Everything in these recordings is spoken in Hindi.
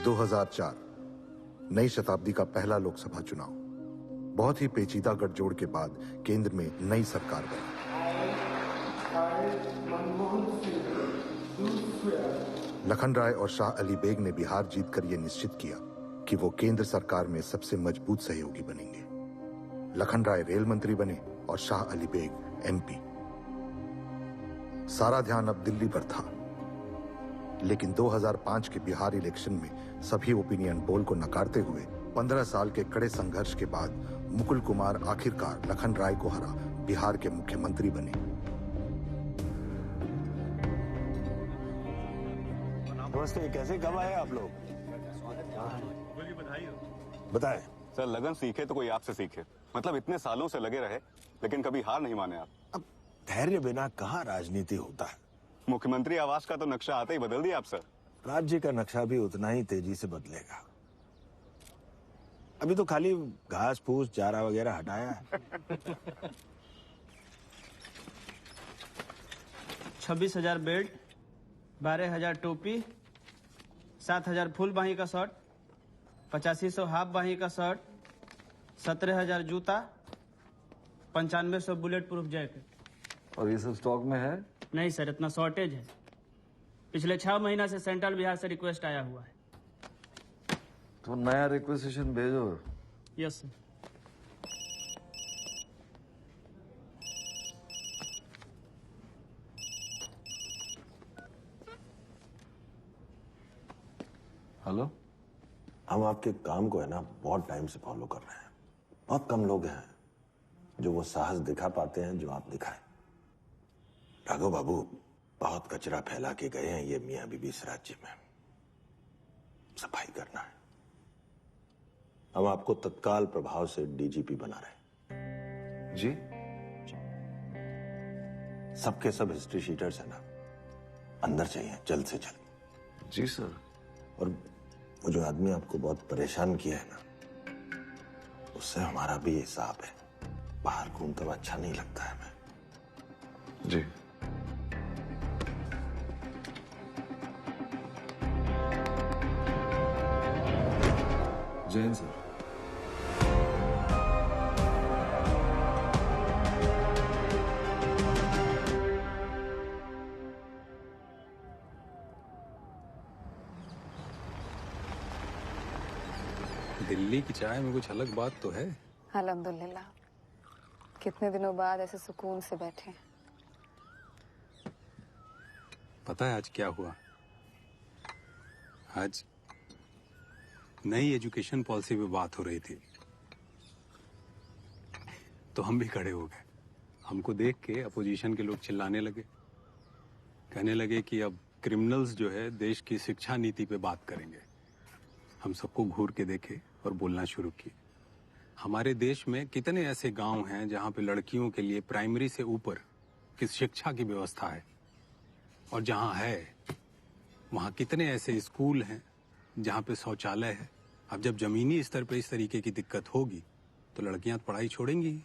2004 नई शताब्दी का पहला लोकसभा चुनाव। बहुत ही पेचीदा गठजोड़ के बाद केंद्र में नई सरकार बनी। लखन राय और शाह अली बेग ने बिहार जीतकर यह निश्चित किया कि वो केंद्र सरकार में सबसे मजबूत सहयोगी बनेंगे। लखन राय रेल मंत्री बने और शाह अली बेग एमपी। सारा ध्यान अब दिल्ली पर था, लेकिन 2005 के बिहार इलेक्शन में सभी ओपिनियन पोल को नकारते हुए 15 साल के कड़े संघर्ष के बाद मुकुल कुमार आखिरकार लखन राय को हरा बिहार के मुख्यमंत्री बने। नमस्ते, कैसे कब आए आप लोग? बधाई हो। बताएं। सर, लगन सीखे तो कोई आपसे सीखे। मतलब इतने सालों से लगे रहे लेकिन कभी हार नहीं माने आप। अब धैर्य बिना कहाँ राजनीति होता है। मुख्यमंत्री आवास का तो नक्शा आते ही बदल दिया आप सर। राज्य का नक्शा भी उतना ही तेजी से बदलेगा। अभी तो खाली घास फूस चारा वगैरह हटाया है। 26,000 बेल्ट, 12,000 टोपी, 7,000 फुल बाही का शर्ट, 8500 हाफ बाही का शर्ट, 17,000 जूता, 9500 बुलेट प्रूफ जैकेट। और ये सब स्टॉक में है? नहीं सर, इतना शॉर्टेज है। पिछले 6 महीना से सेंट्रल बिहार से रिक्वेस्ट आया हुआ है। तो नया रिक्वेजिशन भेजो। Yes sir. हेलो, हम आपके काम को है ना बहुत टाइम से फॉलो कर रहे हैं। बहुत कम लोग हैं जो वो साहस दिखा पाते हैं जो आप दिखाएं। राघव बाबू बहुत कचरा फैला के गए हैं ये मियां बीबी इस राज्य में। सफाई करना है। हम आपको तत्काल प्रभाव से डीजीपी बना रहे हैं। जी? सबके सब हिस्ट्री शीटर्स है ना, अंदर चाहिए जल्द से जल्द। जी सर। और वो जो आदमी आपको बहुत परेशान किया है ना, उससे हमारा भी हिसाब है। बाहर घूमता हुआ अच्छा नहीं लगता है हमें। जी। जैन सर। दिल्ली की चाय में कुछ अलग बात तो है। अल्हम्दुलिल्लाह, कितने दिनों बाद ऐसे सुकून से बैठे। पता है आज क्या हुआ? आज नई एजुकेशन पॉलिसी पे बात हो रही थी तो हम भी खड़े हो गए। हमको देख के अपोजिशन के लोग चिल्लाने लगे, कहने लगे कि अब क्रिमिनल्स जो है देश की शिक्षा नीति पे बात करेंगे। हम सबको घूर के देखे और बोलना शुरू किए। हमारे देश में कितने ऐसे गांव हैं जहां पे लड़कियों के लिए प्राइमरी से ऊपर की शिक्षा की व्यवस्था है, और जहां है वहां कितने ऐसे स्कूल हैं जहां पे शौचालय है। अब जब जमीनी स्तर पे इस तरीके की दिक्कत होगी तो लड़कियां पढ़ाई छोड़ेंगी।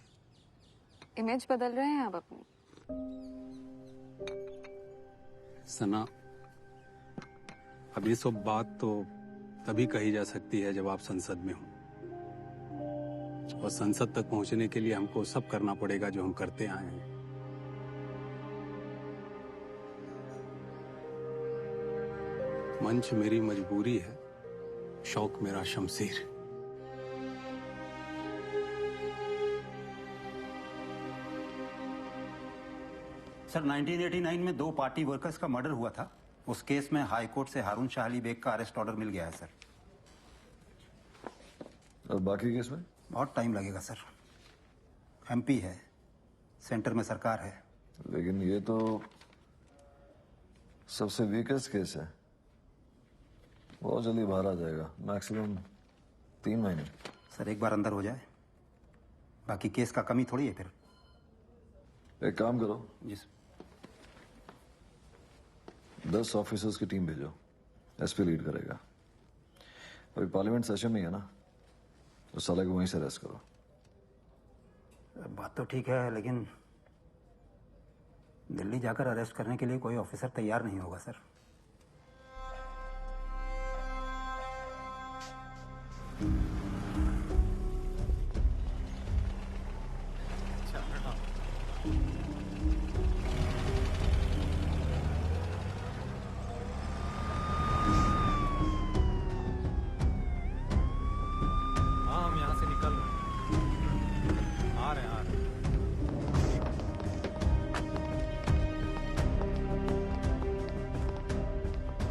इमेज बदल रहे हैं आप अपनी। सना, अब ये सब बात तो तभी कही जा सकती है जब आप संसद में हो, और संसद तक पहुंचने के लिए हमको सब करना पड़ेगा जो हम करते आए हैं। मंच मेरी मजबूरी है, शौक मेरा शमशीर। सर, 1989 में 2 पार्टी वर्कर्स का मर्डर हुआ था। उस केस में हाई कोर्ट से हारून शाह अली बेग का अरेस्ट ऑर्डर मिल गया है सर। और बाकी केस में? बहुत टाइम लगेगा सर। एमपी है, सेंटर में सरकार है। लेकिन ये तो सबसे वीकेस्ट केस है। बहुत जल्दी बाहर आ जाएगा, मैक्सिमम 3 महीने। सर, एक बार अंदर हो जाए, बाकी केस का कमी थोड़ी है फिर। एक काम करो, जी सर। 10 ऑफिसर्स की टीम भेजो। एसपी लीड करेगा। अभी पार्लियामेंट सेशन नहीं है ना, तो साले को वहीं से अरेस्ट करो। बात तो ठीक है, लेकिन दिल्ली जाकर अरेस्ट करने के लिए कोई ऑफिसर तैयार नहीं होगा सर।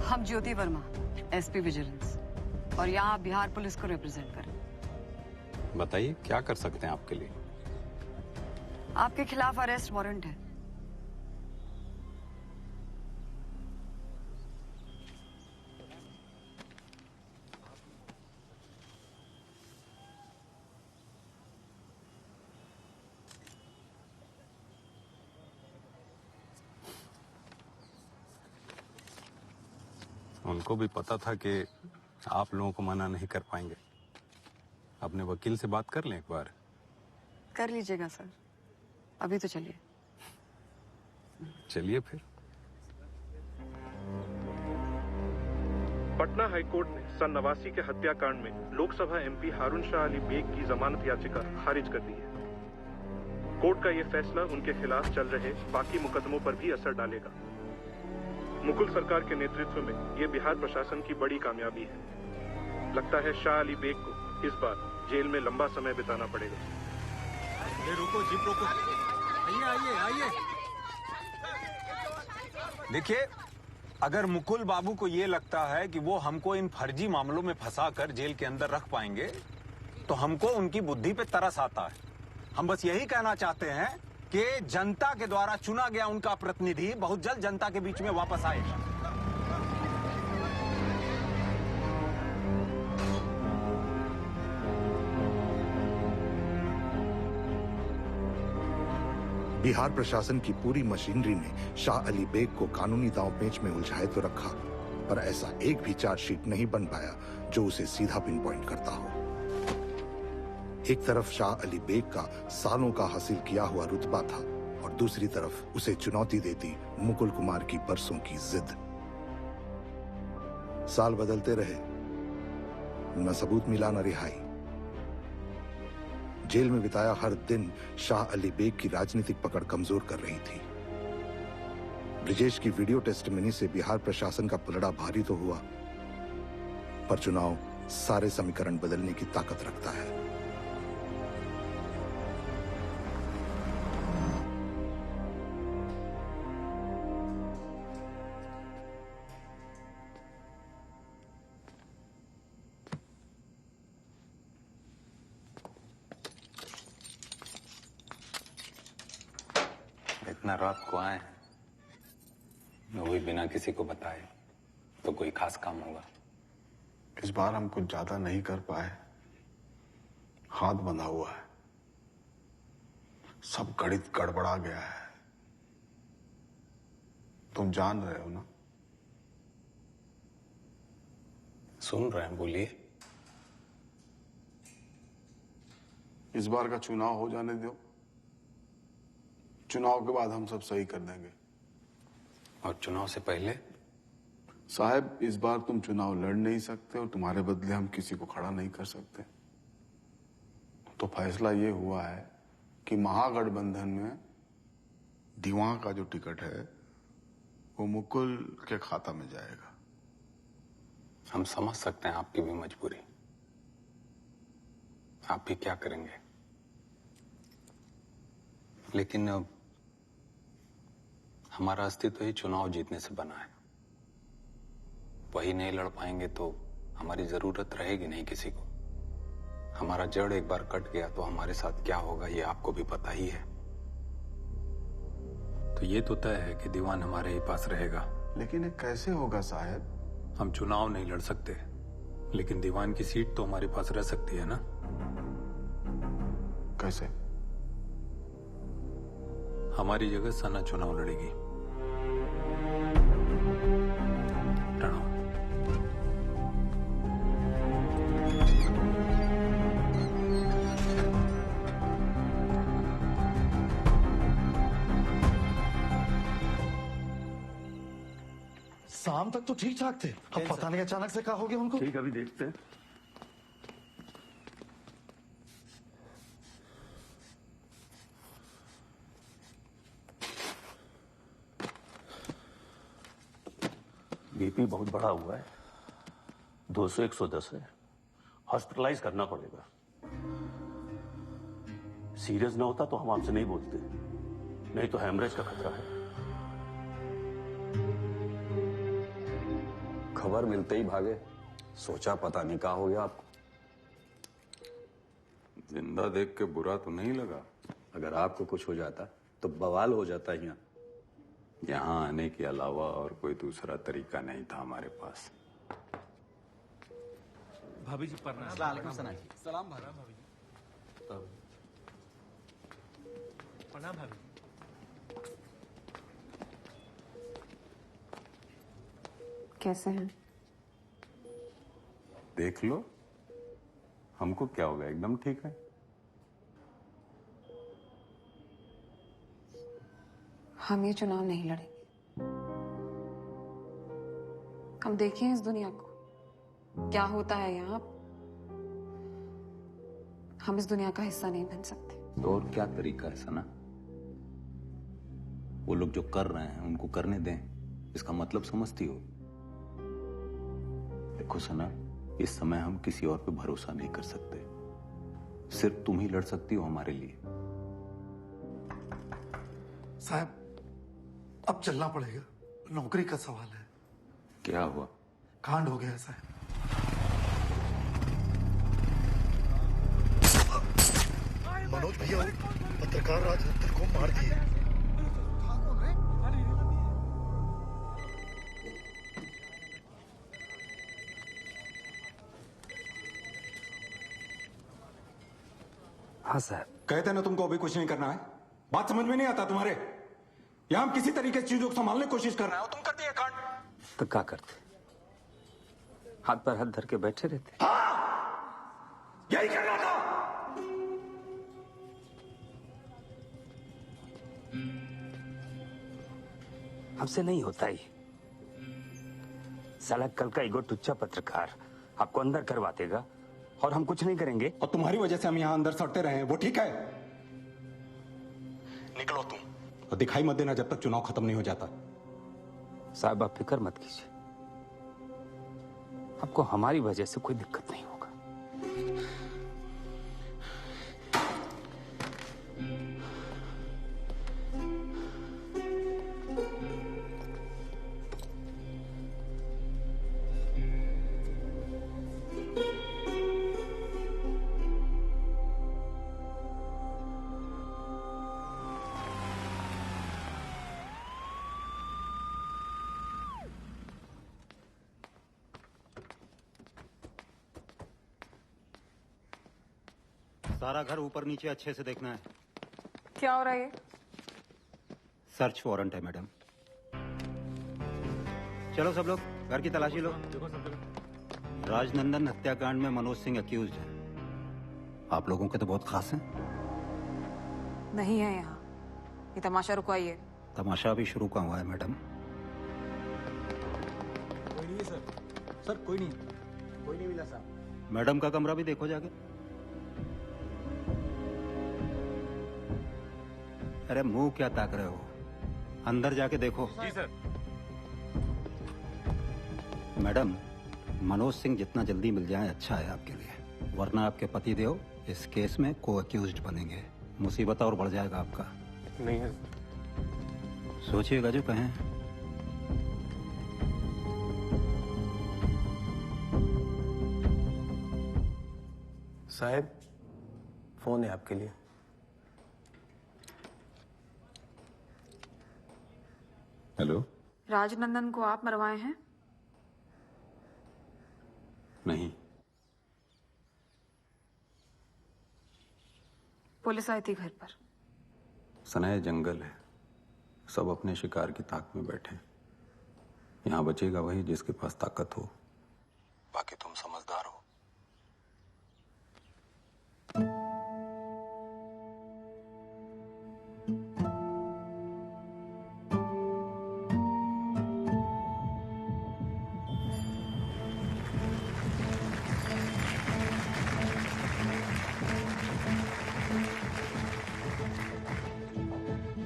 हम ज्योति वर्मा, एसपी विजिलेंस, और यहाँ आप बिहार पुलिस को रिप्रेजेंट करें। बताइए क्या कर सकते हैं आपके लिए? आपके खिलाफ अरेस्ट वारंट है। उनको भी पता था कि आप लोगों को मना नहीं कर पाएंगे। अपने वकील से बात कर लें एक बार। कर लीजिएगा सर, अभी तो चलिए। चलिए फिर। पटना हाईकोर्ट ने सन 89 के हत्याकांड में लोकसभा एमपी हारून शाह अली बेग की जमानत याचिका खारिज कर दी है। कोर्ट का यह फैसला उनके खिलाफ चल रहे बाकी मुकदमों पर भी असर डालेगा। मुकुल सरकार के नेतृत्व में ये बिहार प्रशासन की बड़ी कामयाबी है। लगता है शाह अली बेग को इस बार जेल में लंबा समय बिताना पड़ेगा। रुको, जीप रोको। आइए आइए आइए। देखिए, अगर मुकुल बाबू को ये लगता है कि वो हमको इन फर्जी मामलों में फंसाकर जेल के अंदर रख पाएंगे, तो हमको उनकी बुद्धि पे तरस आता है। हम बस यही कहना चाहते हैं कि जनता के द्वारा चुना गया उनका प्रतिनिधि बहुत जल्द जनता के बीच में वापस आएगा। बिहार प्रशासन की पूरी मशीनरी ने शाह अली बेग को कानूनी दांव-पेच में उलझाए तो रखा, पर ऐसा एक भी चार्जशीट नहीं बन पाया जो उसे सीधा पिन पॉइंट करता हो। एक तरफ शाह अली बेग का सालों का हासिल किया हुआ रुतबा था और दूसरी तरफ उसे चुनौती देती मुकुल कुमार की बरसों की जिद। साल बदलते रहे, न सबूत मिला न रिहाई। जेल में बिताया हर दिन शाह अली बेग की राजनीतिक पकड़ कमजोर कर रही थी। ब्रिजेश की वीडियो टेस्टिमनी से बिहार प्रशासन का पलड़ा भारी तो हुआ, पर चुनाव सारे समीकरण बदलने की ताकत रखता है। इतना रात को आए, वो भी बिना किसी को बताए, तो कोई खास काम होगा। इस बार हम कुछ ज्यादा नहीं कर पाए, हाथ बंधा हुआ है, सब गणित गड़बड़ा गया है। तुम जान रहे हो ना? सुन रहे हैं, बोलिए। इस बार का चुनाव हो जाने दो, चुनाव के बाद हम सब सही कर देंगे। और चुनाव से पहले? साहब, इस बार तुम चुनाव लड़ नहीं सकते और तुम्हारे बदले हम किसी को खड़ा नहीं कर सकते। तो फैसला ये हुआ है कि महागठबंधन में दीवां का जो टिकट है वो मुकुल के खाता में जाएगा। हम समझ सकते हैं आपकी भी मजबूरी। आप भी क्या करेंगे? लेकिन हमारा अस्तित्व ही चुनाव जीतने से बना है। वही नहीं लड़ पाएंगे तो हमारी जरूरत रहेगी नहीं किसी को। हमारा जड़ एक बार कट गया तो हमारे साथ क्या होगा ये आपको भी पता ही है। तो ये तो तय है कि दीवान हमारे ही पास रहेगा। लेकिन ये कैसे होगा साहब? हम चुनाव नहीं लड़ सकते, लेकिन दीवान की सीट तो हमारे पास रह सकती है ना। कैसे? हमारी जगह सना चुनाव लड़ेगी। प्रणाम। शाम तक तो ठीक ठाक थे, अब पता नहीं अचानक से क्या हो गया उनको। ठीक, अभी देखते हैं। बीपी बहुत बड़ा हुआ है, 200-110 है, हॉस्पिटलाइज करना पड़ेगा। सीरियस ना होता तो हम आपसे नहीं बोलते, नहीं तो हेमरेज का खतरा है। खबर मिलते ही भागे, सोचा पता नहीं क्या हो गया आपको। जिंदा देख के बुरा तो नहीं लगा? अगर आपको कुछ हो जाता तो बवाल हो जाता यहाँ। यहाँ आने के अलावा और कोई दूसरा तरीका नहीं था हमारे पास। भाभी जी प्रणाम। सलाम भाभी जी। प्रणाम भाभी। कैसे हैं? देख लो, हमको क्या होगा, एकदम ठीक है। हम ये चुनाव नहीं लड़ेंगे। हम देखें इस दुनिया को क्या होता है यहाँ। हम इस दुनिया का हिस्सा नहीं बन सकते। तो और क्या तरीका है सना? वो लोग जो कर रहे हैं उनको करने दें, इसका मतलब समझती हो? देखो सना, इस समय हम किसी और पे भरोसा नहीं कर सकते। सिर्फ तुम ही लड़ सकती हो हमारे लिए। साहब, अब चलना पड़ेगा, नौकरी का सवाल है। क्या हुआ? कांड हो गया है साहब। मनोज भैया पत्रकार राजरत्न को मार दिए। हाँ साहब। कहते ना तुमको अभी कुछ नहीं करना है। बात समझ में नहीं आता तुम्हारे? या हम किसी तरीके से चीजों को संभालने की कोशिश कर रहे हो, तुम करती है कांड। तो क्या करते? हाथ पर हाथ धर के बैठे रहते। हाँ, यही करना था। हमसे नहीं होता ही। साला कल का ईगो टुच्चा पत्रकार आपको अंदर करवा देगा और हम कुछ नहीं करेंगे। और तुम्हारी वजह से हम यहाँ अंदर सड़ते रहे, वो ठीक है? निकलो तुम और दिखाई मत देना जब तक चुनाव खत्म नहीं हो जाता। साहब आप फिक्र मत कीजिए, आपको हमारी वजह से कोई दिक्कत नहीं होगा। सारा घर ऊपर नीचे अच्छे से देखना है। क्या हो रहा है ये? सर्च वारंट है मैडम। चलो सब लोग घर की तलाशी लो। राजनंदन हत्याकांड में मनोज सिंह अक्यूज्ड है। आप लोगों के तो बहुत खास हैं। नहीं है यहाँ, ये तमाशा रुकवाइए। तमाशा भी शुरू का हुआ है मैडम। कोई नहीं है सर। सर कोई नहीं मिला सर। मैडम का कमरा भी देखो जाके। अरे मुंह क्या ताक रहे हो, अंदर जाके देखो। जी सर। मैडम, मनोज सिंह जितना जल्दी मिल जाए अच्छा है आपके लिए, वरना आपके पतिदेव इस केस में को अक्यूज्ड बनेंगे। मुसीबत और बढ़ जाएगा आपका। नहीं है। सोचिएगा जो कहें। साहब, फोन है आपके लिए। हेलो। राजनंदन को आप मरवाए हैं? नहीं। पुलिस आई थी घर पर। सनाए जंगल है, सब अपने शिकार की ताक में बैठे। यहाँ बचेगा वही जिसके पास ताकत हो। बाकी तुम समझदार हो।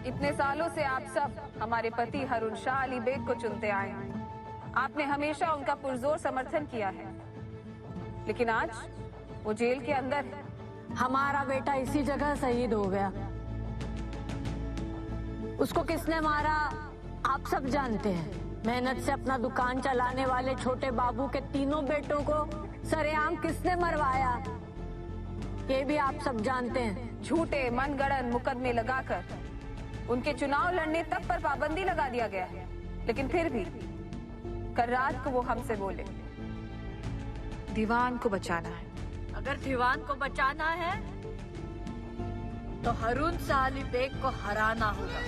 इतने सालों से आप सब हमारे पति हारून शाह अली बेग को चुनते आए हैं। आपने हमेशा उनका पुरजोर समर्थन किया है, लेकिन आज वो जेल के अंदर है। हमारा बेटा इसी जगह शहीद हो गया। उसको किसने मारा आप सब जानते हैं। मेहनत से अपना दुकान चलाने वाले छोटे बाबू के तीनों बेटों को सरेआम किसने मरवाया, ये भी आप सब जानते हैं। झूठे मनगढ़ंत मुकदमे लगाकर उनके चुनाव लड़ने तक पर पाबंदी लगा दिया गया है, लेकिन फिर भी कल रात को वो हमसे बोले दीवान को बचाना है। अगर दीवान को बचाना है तो हारून शाह अली बेग को हराना होगा।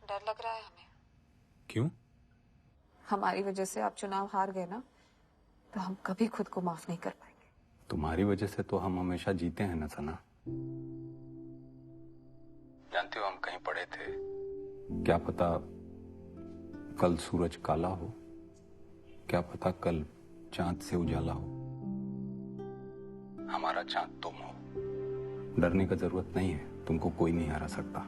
डर लग रहा है हमें। क्यों? हमारी वजह से आप चुनाव हार गए ना, तो हम कभी खुद को माफ नहीं कर पाएंगे। तुम्हारी वजह से तो हम हमेशा जीते हैं ना सना। जानते हो हम कहीं पड़े थे, क्या पता कल सूरज काला हो, क्या पता कल चांद से उजाला हो। हमारा चांद तुम हो। डरने का जरूरत नहीं है, तुमको कोई नहीं हरा सकता।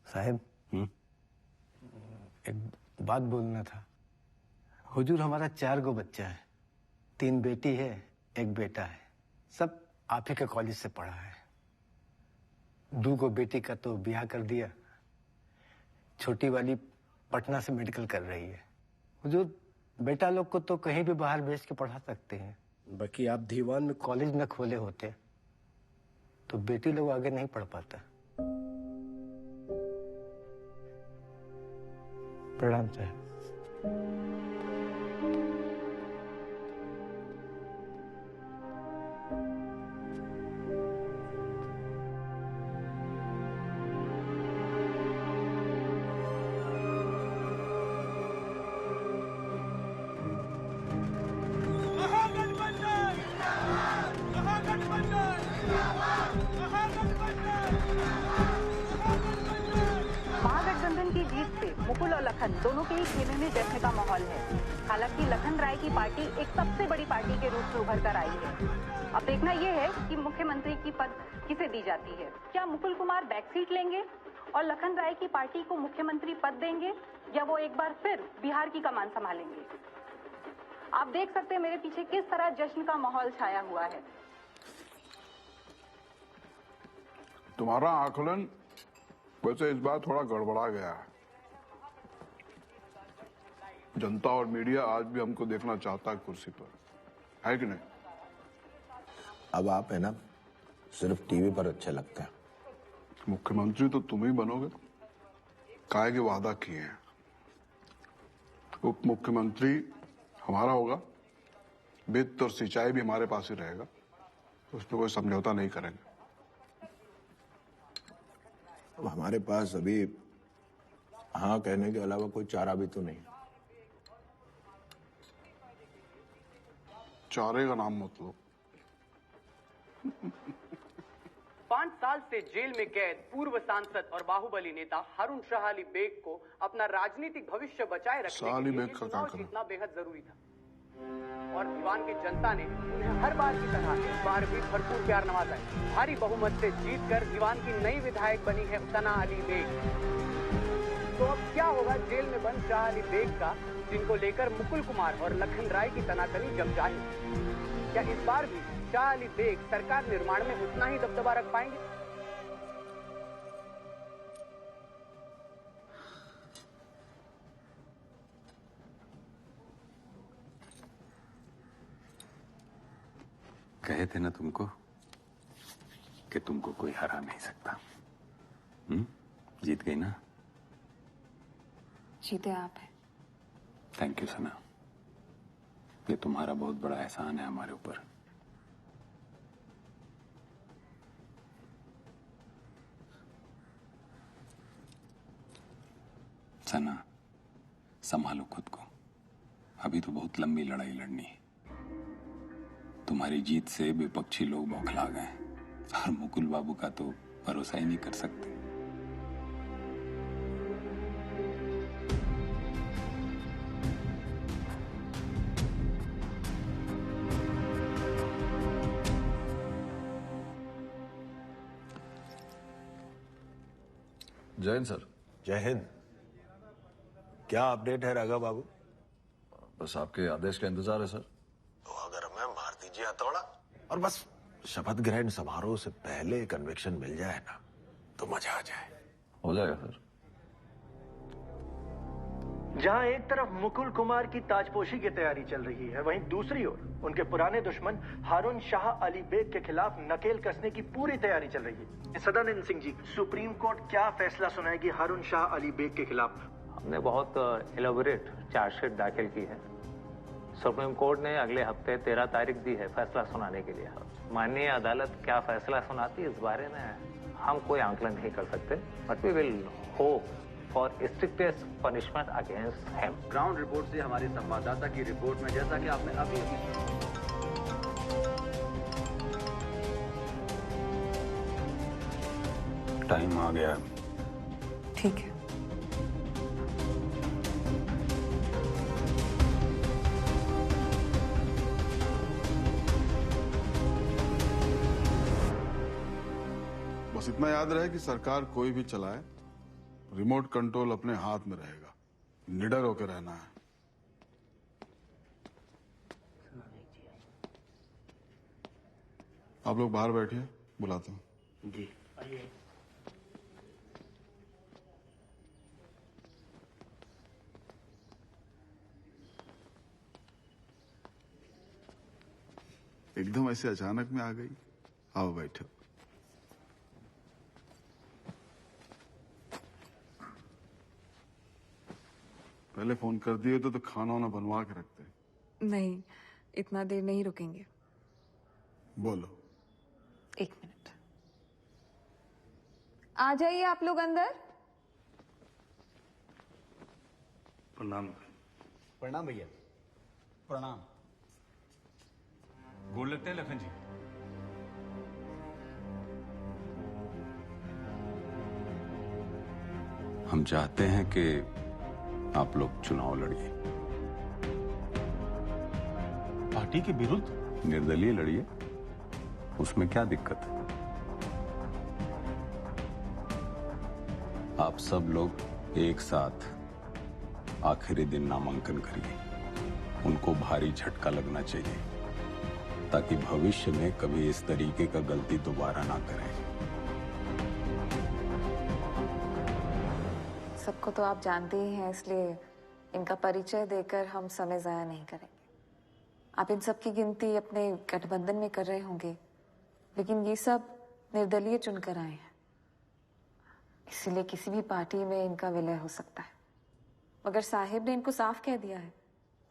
साहब एक बात बोलना था। हुजूर हमारा 4 गो बच्चा है, 3 बेटी है, 1 बेटा है। सब आप ही के कॉलेज से पढ़ा है। 2 गो बेटी का तो ब्याह कर दिया, छोटी वाली पटना से मेडिकल कर रही है। हुजूर बेटा लोग को तो कहीं भी बाहर भेज के पढ़ा सकते हैं, बाकी आप दीवान में कॉलेज न खोले होते तो बेटी लोग आगे नहीं पढ़ पाता। प्रणाम साहब। महागठबंधन की जीत से मुकुल और लखन दोनों के ही खेमे में जश्न का माहौल है। हालांकि लखन राय की पार्टी एक सबसे बड़ी पार्टी के रूप में उभर कर आई है। अब देखना यह है कि मुख्यमंत्री की पद किसे दी जाती है। क्या मुकुल कुमार बैकसीट लेंगे और लखन राय की पार्टी को मुख्यमंत्री पद देंगे, या वो एक बार फिर बिहार की कमान संभालेंगे। आप देख सकते हैं मेरे पीछे किस तरह जश्न का माहौल छाया हुआ है। तुम्हारा आकलन वैसे इस बार थोड़ा गड़बड़ा गया है। जनता और मीडिया आज भी हमको देखना चाहता है कुर्सी पर, है कि नहीं? अब आप है ना सिर्फ टीवी पर अच्छे लगते हैं। मुख्यमंत्री तो तुम ही बनोगे, काहे के वादा किए हैं। उप मुख्यमंत्री हमारा होगा, वित्त और सिंचाई भी हमारे पास ही रहेगा, उसमें कोई समझौता नहीं करेंगे। अब हमारे पास अभी हाँ कहने के अलावा कोई चारा भी तो नहीं। चारे का नाम मत लो। 5 साल से जेल में कैद पूर्व सांसद और बाहुबली नेता हारून शाह अली बेग को अपना राजनीतिक भविष्य बचाए रखने के लिए चुनाव जीतना बेहद जरूरी था, और दीवान की जनता ने उन्हें हर बार की तरह इस बार भी भरपूर प्यार नवाजा है। भारी बहुमत से जीतकर दीवान की नई विधायक बनी है सना अली बेग। तो अब क्या होगा जेल में बंद शाह अली बेग का, जिनको लेकर मुकुल कुमार और लखन राय की तनातनी जम जाएगी। क्या इस बार भी शाह अली बेग सरकार निर्माण में उतना ही दबदबा रख पाएंगे? कहे थे ना तुमको कि तुमको कोई हरा नहीं सकता। जीत गई ना? जीते आप हैं। थैंक यू सना, ये तुम्हारा बहुत बड़ा एहसान है हमारे ऊपर। सना संभालो खुद को, अभी तो बहुत लंबी लड़ाई लड़नी है। तुम्हारी जीत से विपक्षी लोग बौखला गए और मुकुल बाबू का तो भरोसा ही नहीं कर सकते। जय हिंद सर। जय हिंद। क्या अपडेट है राघव बाबू? बस आपके आदेश का इंतजार है सर। तो अगर मैं मार दीजिए हथौड़ा और बस शपथ ग्रहण समारोह से पहले कन्विक्शन मिल जाए ना तो मजा आ जाए। हो जाएगा सर। जहां एक तरफ मुकुल कुमार की ताजपोशी की तैयारी चल रही है, वहीं दूसरी ओर उनके पुराने दुश्मन हारून शाह अली बेग के खिलाफ नकेल कसने की पूरी तैयारी चल रही है। सदानंद सिंह जी, सुप्रीम कोर्ट क्या फैसला सुनाएगी हारून शाह अली बेग के खिलाफ? हमने बहुत एलोबरेट चार्जशीट दाखिल की है। सुप्रीम कोर्ट ने अगले हफ्ते 13 तारीख दी है फैसला सुनाने के लिए। माननीय अदालत क्या फैसला सुनाती है इस बारे में हम कोई आंकलन नहीं कर सकते, but we will hope for strictest punishment against him. Ground report से हमारे संवाददाता की रिपोर्ट में जैसा कि आपने अभी टाइम आ गया। ठीक है। बस इतना याद रहे कि सरकार कोई भी चलाए, रिमोट कंट्रोल अपने हाथ में रहेगा। निडर होकर रहना है। आप लोग बाहर बैठिए, बुलाता हूँ। जी आइए। एकदम ऐसे अचानक में आ गई। आओ बैठो। पहले फोन कर दिए तो खाना वाना बनवा के रखते। नहीं, इतना देर नहीं रुकेंगे। बोलो। 1 मिनट। आ जाइए आप लोग अंदर। प्रणाम। प्रणाम भैया। प्रणाम। गोड़ लगते हैं लखन जी। हम चाहते हैं कि आप लोग चुनाव लड़िए। पार्टी के विरुद्ध? निर्दलीय लड़िए, उसमें क्या दिक्कत है? आप सब लोग एक साथ आखिरी दिन नामांकन करिए। उनको भारी झटका लगना चाहिए ताकि भविष्य में कभी इस तरीके का गलती दोबारा ना करें। सबको तो आप जानते ही हैं, इसलिए इनका परिचय देकर हम समय जाया नहीं करेंगे। आप इन सब की गिनती अपने गठबंधन में कर रहे होंगे, लेकिन ये सब निर्दलीय चुनकर आए हैं, इसीलिए किसी भी पार्टी में इनका विलय हो सकता है। मगर साहिब ने इनको साफ कह दिया है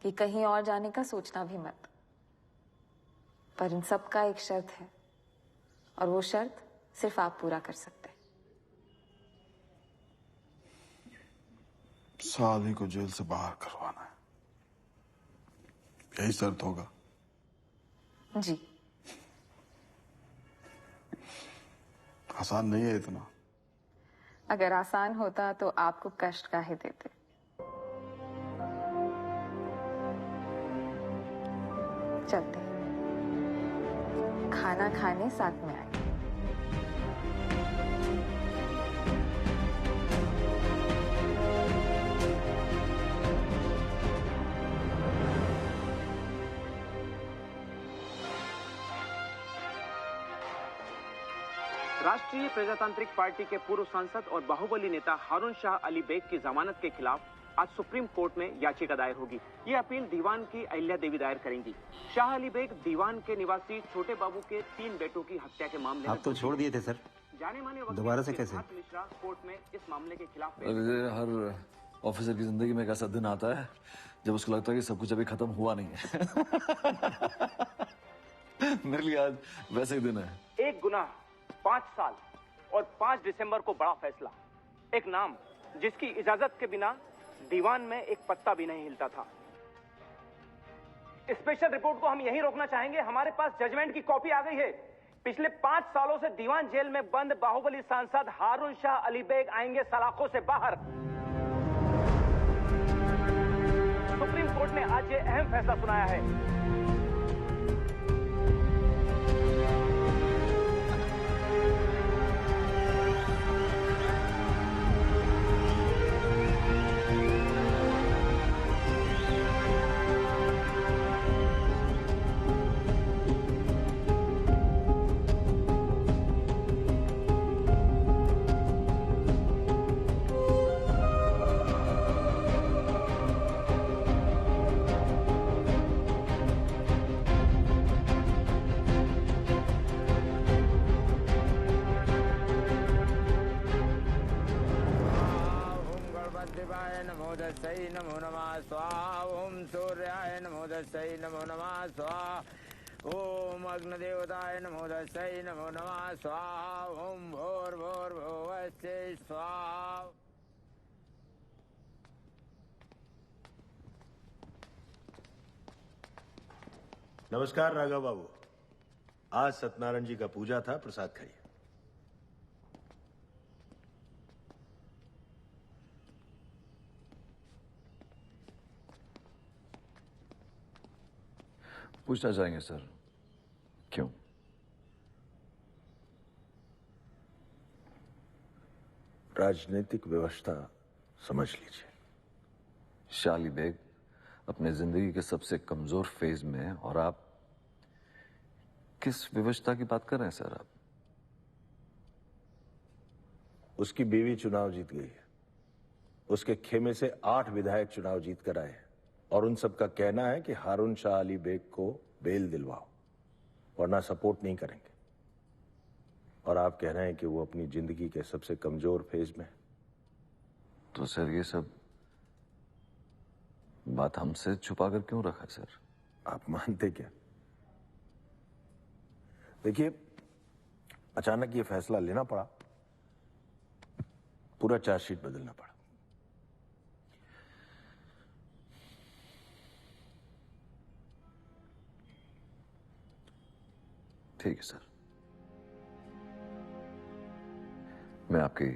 कि कहीं और जाने का सोचना भी मत। पर इन सब का एक शर्त है, और वो शर्त सिर्फ आप पूरा कर सकते हैं। साली को जेल से बाहर करवाना है, यही शर्त होगा? जी। आसान नहीं है इतना। अगर आसान होता तो आपको कष्ट काहे देते। चलते हैं, खाना खाने साथ में आए। राष्ट्रीय प्रजातांत्रिक पार्टी के पूर्व सांसद और बाहुबली नेता हारून शाह अली बेग की जमानत के खिलाफ आज सुप्रीम कोर्ट में याचिका दायर होगी। ये अपील दीवान की अहिल्या देवी दायर करेंगी। शाह अली बेग दीवान के निवासी छोटे बाबू के 3 बेटों की हत्या के मामले में आप तो छोड़ दिए थे सर, जाने माने दोबारा से कैसे? मिश्रा कोर्ट में इस मामले के खिलाफ हर ऑफिसर की जिंदगी में एक ऐसा दिन आता है जब उसको लगता है कि सब कुछ अभी खत्म हुआ नहीं है। मेरे लिए आज वैसे ही दिन है। एक गुनाह, 5 साल और 5 दिसंबर को बड़ा फैसला। एक नाम जिसकी इजाजत के बिना दीवान में एक पत्ता भी नहीं हिलता था। स्पेशल रिपोर्ट को हम यहीं रोकना चाहेंगे। हमारे पास जजमेंट की कॉपी आ गई है। पिछले 5 सालों से दीवान जेल में बंद बाहुबली सांसद हारून शाह अली बेग आएंगे सलाखों से बाहर। सुप्रीम कोर्ट ने आज ये अहम फैसला सुनाया है। नमो दस्यै नमो नमः स्वाहा। ओम सूर्याय नमो दस्यै नमो नमः स्वाहा। ओम अग्निदेवताय नमो दस्यै नमो नमः स्वाहा। ओम भूर्भुवस्सुः स्वाहा। नमस्कार राघव बाबू, आज सत्यनारायण जी का पूजा था, प्रसाद खाइए। पूछना चाहेंगे सर, क्यों? राजनीतिक व्यवस्था समझ लीजिए। शाली बेग अपने जिंदगी के सबसे कमजोर फेज में हैं और आप किस विवशता की बात कर रहे हैं सर आप? उसकी बीवी चुनाव जीत गई है। उसके खेमे से 8 विधायक चुनाव जीत कर आए हैं और उन सब का कहना है कि हारून शाह अली बेग को बेल दिलवाओ वरना सपोर्ट नहीं करेंगे। और आप कह रहे हैं कि वो अपनी जिंदगी के सबसे कमजोर फेज में है। तो सर ये सब बात हमसे छुपाकर क्यों रखा सर? आप मानते क्या? देखिए, अचानक ये फैसला लेना पड़ा, पूरा चार्जशीट बदलना पड़ा। ठीक है सर, मैं आपकी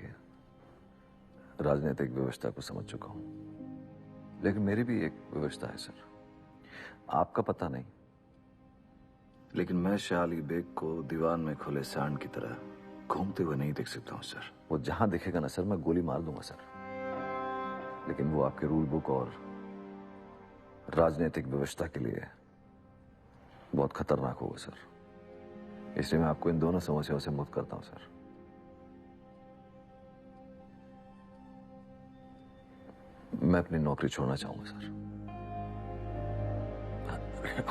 राजनीतिक व्यवस्था को समझ चुका हूं, लेकिन मेरी भी एक व्यवस्था है सर। आपका पता नहीं, लेकिन मैं शाह अली बेग को दीवान में खुले सांड की तरह घूमते हुए नहीं देख सकता हूं सर। वो जहां दिखेगा ना सर, मैं गोली मार दूंगा सर। लेकिन वो आपके रूल बुक और राजनीतिक व्यवस्था के लिए बहुत खतरनाक होगा सर। इसलिए मैं आपको इन दोनों समस्याओं से मुक्त करता हूं सर। मैं अपनी नौकरी छोड़ना चाहूंगा सर।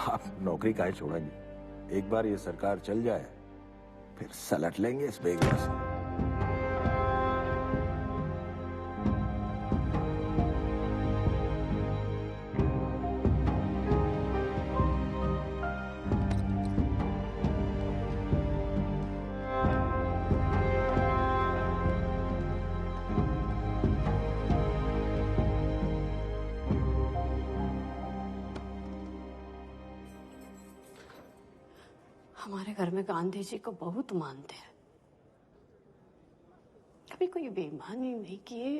आप नौकरी काहे छोड़ेंगे? एक बार ये सरकार चल जाए फिर सलट लेंगे इस बेगवा से। हमारे घर में गांधी जी को बहुत मानते हैं। कभी कोई बेईमानी नहीं किए,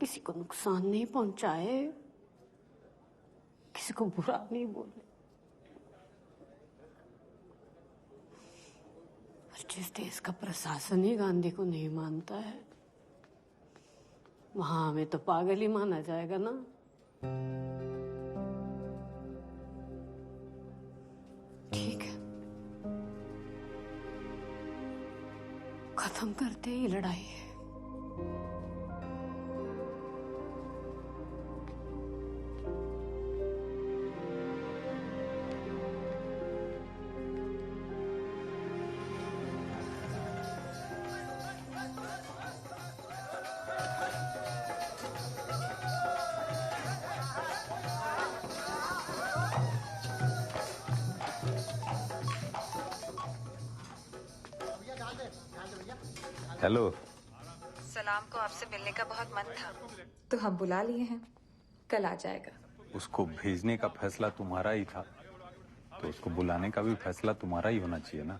किसी को नुकसान नहीं पहुंचाए, किसी को बुरा नहीं बोले। और जिस देश का प्रशासन ही गांधी को नहीं मानता है, वहां हमें तो पागल ही माना जाएगा ना। ठीक है, खत्म करते ही लड़ाई है। हेलो। सलाम को आपसे मिलने का बहुत मन था, तो हम बुला लिए हैं। कल आ जाएगा। उसको भेजने का फैसला तुम्हारा ही था, तो उसको बुलाने का भी फैसला तुम्हारा ही होना चाहिए ना।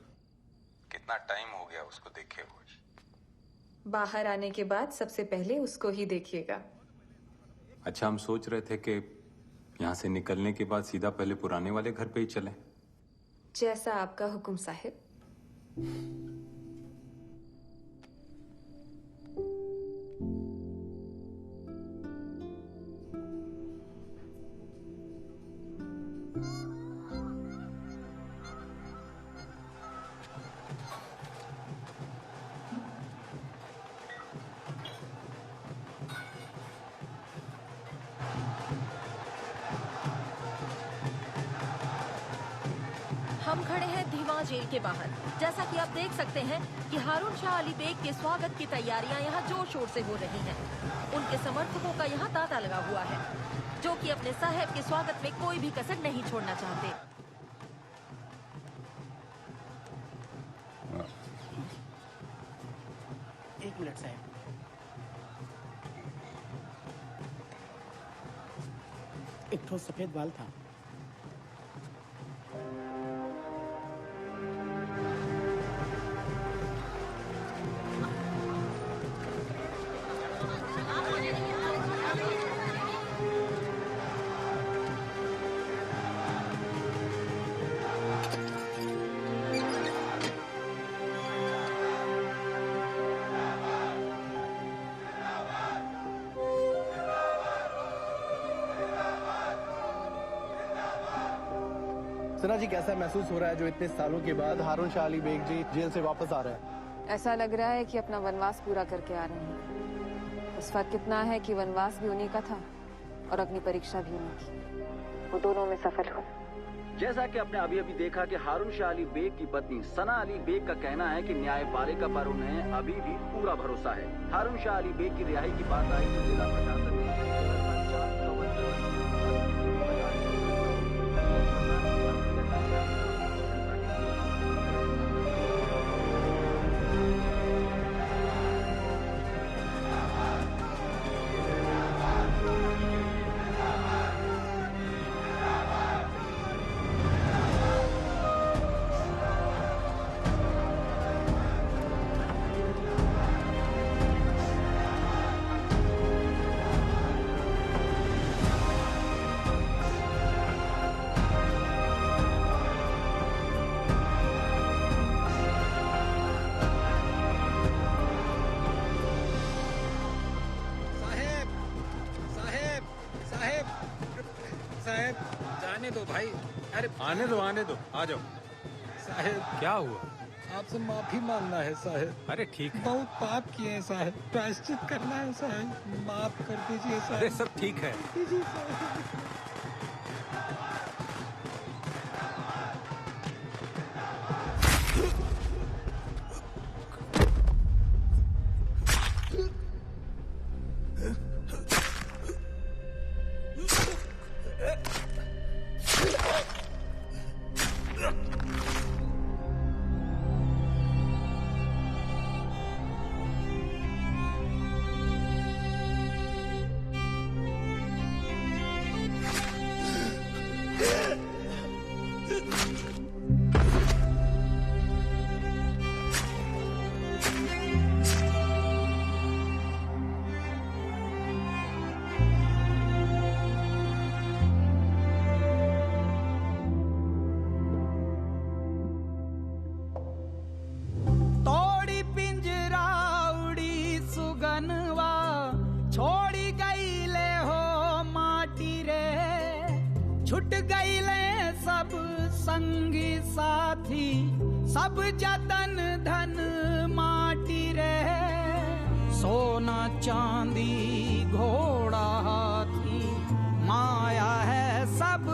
कितना टाइम हो गया उसको देखे हुए। बाहर आने के बाद सबसे पहले उसको ही देखिएगा। अच्छा, हम सोच रहे थे कि यहाँ से निकलने के बाद सीधा पहले पुराने वाले घर पे ही चलें। जैसा आपका हुक्म साहिब। हम खड़े हैं अभी वहाँ जेल के बाहर। जैसा कि आप देख सकते हैं कि हारून शाह अली बेग के स्वागत की तैयारियां यहाँ जोर शोर से हो रही हैं। उनके समर्थकों का यहाँ तांता लगा हुआ है, जो कि अपने साहब के स्वागत में कोई भी कसर नहीं छोड़ना चाहते। एक मिनट साहब, एक ठोस सफेद बाल था। सना जी, कैसा महसूस हो रहा है जो इतने सालों के बाद हारून शाह अली बेग जी जेल से वापस आ रहे हैं? ऐसा लग रहा है कि अपना वनवास पूरा करके आ रहे हैं। इस फर्क कितना है कि वनवास भी उन्हीं का था और अग्नि परीक्षा भी उन्हीं की। वो दोनों में सफल हुए। जैसा कि आपने अभी अभी देखा कि हारून शाह अली बेग की पत्नी सना अली बेग का कहना है कि न्यायपालिका पर उन्हें अभी भी पूरा भरोसा है। हारून शाह अली बेग की रिहाई की बात आई तो जिला प्रशासन आने दो, आ जाओ। साहब क्या हुआ? आपसे माफी मांगना है साहब। अरे ठीक है। बहुत पाप किए हैं साहब, प्रायश्चित करना है साहब, माफ कर दीजिए साहब। अरे सब ठीक है। दीजिए साहब। छुट गईले सब संगी साथी, सब जतन धन माटी रे। सोना चांदी घोड़ा हाथी, माया है सब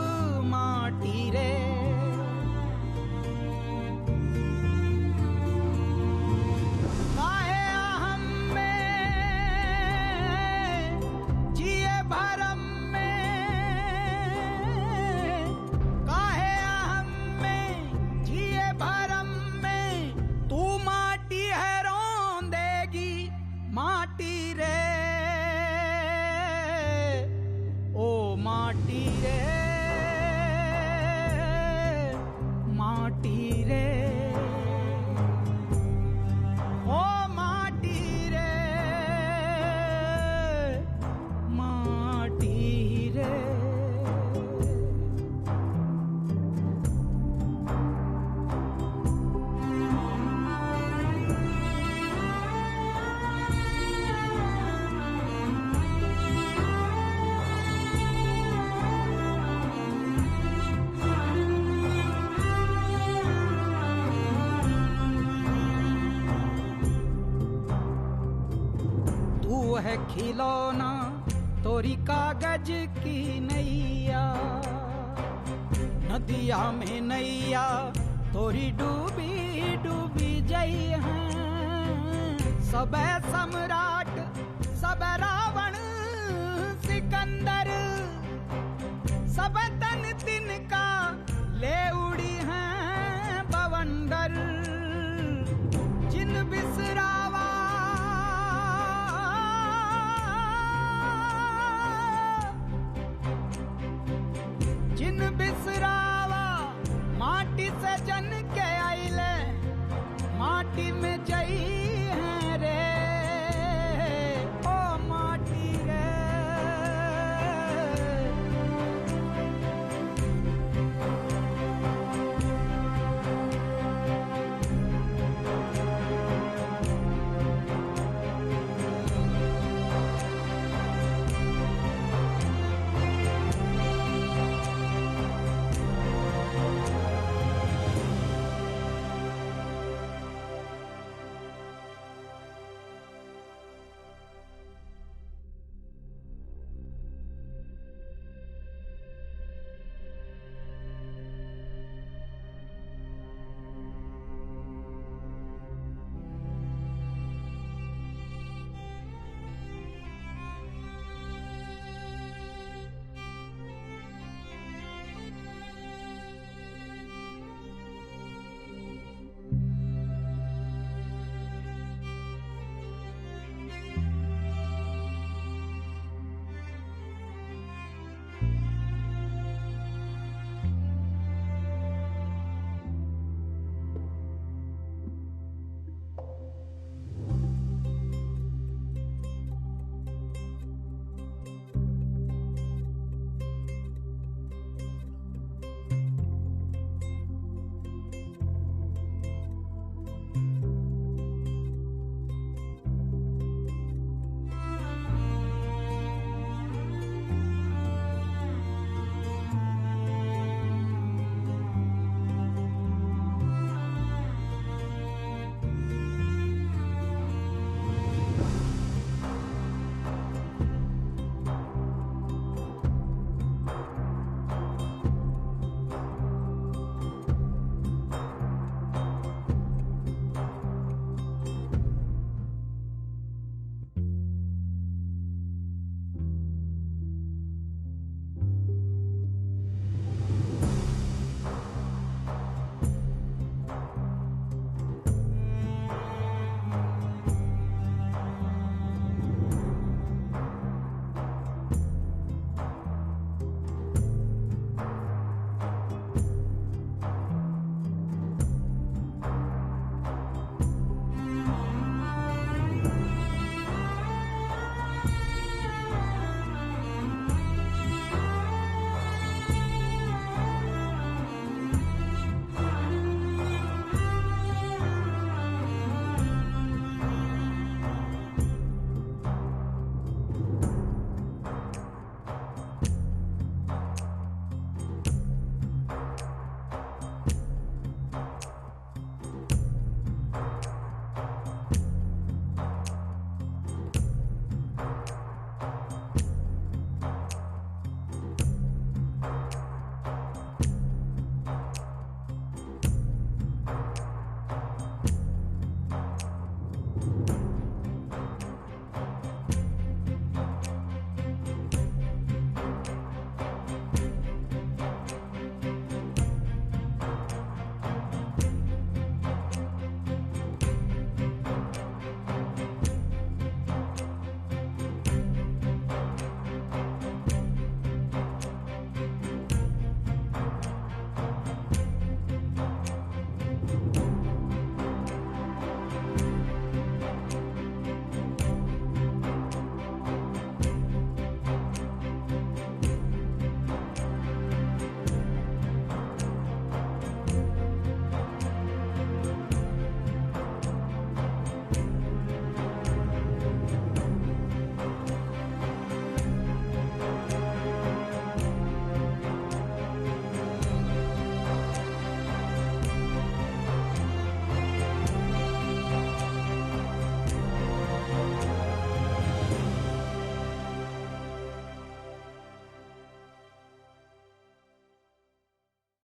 माटी रे। काहे अहम में जिए भरम में, काहे अहम में जिए भरम में, तू माटी है रोंदेगी माटी रे। ओ माटी रे, माटी रे, ओ माटी रे, माटी रे। तू है खिलौना तोरी कागज की नैया, नदिया में नैया तोरी डूबी डूबी जई हैं सब सम्राट सब रावण सिकंदर सब तन तिनका ले उड़ी हैं बवंडर जिन बिसरावा जिन बिसरावा माटी से जन के आइले माटी